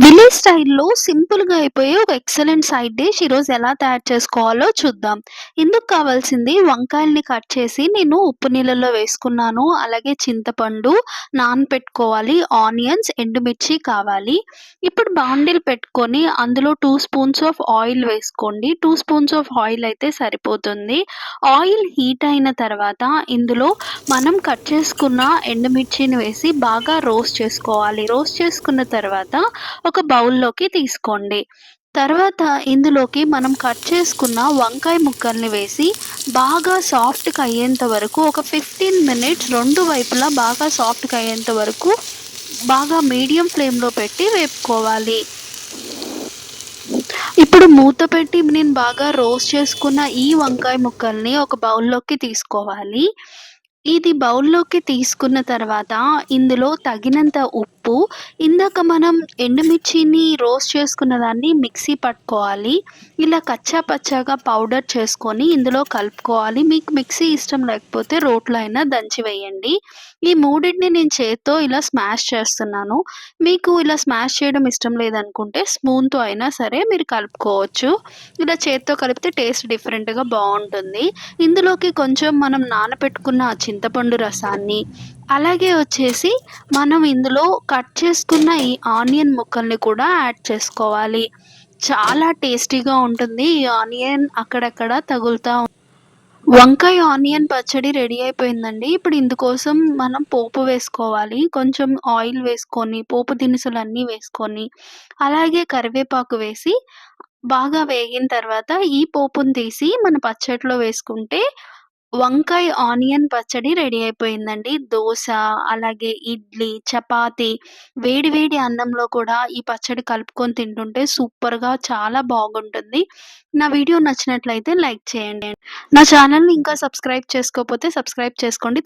Village స్టైల్‌లో సింపుల్‌గా అయిపోయే ఒక ఎక్సలెంట్ సైడ్ డిష్ ఈరోజు ఎలా తయారు చేసుకోవాలో చూద్దాం. ఇందుకు కావాల్సింది వంకాయల్ని కట్ చేసి నేను ఉప్పు నీళ్ళలో వేసుకున్నాను. అలాగే చింతపండు నానపెట్టుకోవాలి. ఆనియన్స్, ఎండుమిర్చి కావాలి. ఇప్పుడు బాండిల్ పెట్టుకొని అందులో 2 స్పూన్స్ ఆఫ్ ఆయిల్ వేసుకోండి. 2 స్పూన్స్ ఆఫ్ ఆయిల్ అయితే సరిపోతుంది. ఆయిల్ హీట్ అయిన తర్వాత ఇందులో మనం కట్ చేసుకున్న ఎండుమిర్చిని వేసి బాగా రోస్ట్ చేసుకోవాలి. రోస్ట్ చేసుకున్న తర్వాత ఒక బౌల్‌లోకి తీసుకోండి. తర్వాత ఇందులోకి మనం కట్ చేసుకున్న వంకాయ ముక్కల్ని వేసి బాగా సాఫ్ట్‌గా అయ్యేంత వరకు ఒక 15 మినిట్స్ రెండు వైపులా బాగా సాఫ్ట్‌గా అయ్యేంత వరకు బాగా మీడియం ఫ్లేమ్‌లో పెట్టి వేపుకోవాలి. ఇప్పుడు మూత పెట్టి నేను బాగా రోస్ట్ చేసుకున్న ఈ వంకాయ ముక్కల్ని ఒక బౌల్‌లోకి తీసుకోవాలి. ఇది బౌల్‌లోకి తీసుకున్న తర్వాత ఇందులో తగినంత ఉప్పు, ఇందాక మనం ఎండుమిర్చిని రోస్ట్ చేసుకున్న దాన్ని మిక్సీ పట్టుకోవాలి. ఇలా కచ్చా పచ్చాగా పౌడర్ చేసుకొని ఇందులో కలుపుకోవాలి. మీకు మిక్సీ ఇష్టం లేకపోతే రోట్లో అయినా దంచి వేయండి. ఈ మూడిటిని నేను చేత్తో ఇలా స్మాష్ చేస్తున్నాను. మీకు ఇలా స్మాష్ చేయడం ఇష్టం లేదనుకుంటే స్పూన్‌తో అయినా సరే మీరు కలుపుకోవచ్చు. ఇలా చేత్తో కలిపితే టేస్ట్ డిఫరెంట్‌గా బావుంటుంది. ఇందులోకి కొంచెం మనం నానబెట్టుకున్న చింతపండు రసాన్ని, అలాగే వచ్చేసి మనం ఇందులో కట్ చేసుకున్న ఈ ఆనియన్ ముక్కల్ని కూడా యాడ్ చేసుకోవాలి. చాలా టేస్టీగా ఉంటుంది. ఈ ఆనియన్ అక్కడక్కడ తగులుతా వంకాయ ఆనియన్ పచ్చడి రెడీ అయిపోయిందండి. ఇప్పుడు ఇందుకోసం మనం పోపు వేసుకోవాలి. కొంచెం ఆయిల్ వేసుకొని, పోపు దినుసులన్నీ వేసుకొని, అలాగే కరివేపాకు వేసి బాగా వేగిన తర్వాత ఈ పోపుని తీసి మన పచ్చడిలో వేసుకుంటే వంకాయ ఆనియన్ పచ్చడి రెడీ అయిపోయిందండి. దోస, అలాగే ఇడ్లీ, చపాతీ, వేడి వేడి అన్నంలో కూడా ఈ పచ్చడి కలుపుకొని తింటుంటే సూపర్‌గా చాలా బాగుంటుంది. నా వీడియో నచ్చినట్లయితే లైక్ చేయండి. నా ఛానెల్‌ని ఇంకా సబ్స్క్రైబ్ చేసుకోకపోతే సబ్స్క్రైబ్ చేసుకోండి.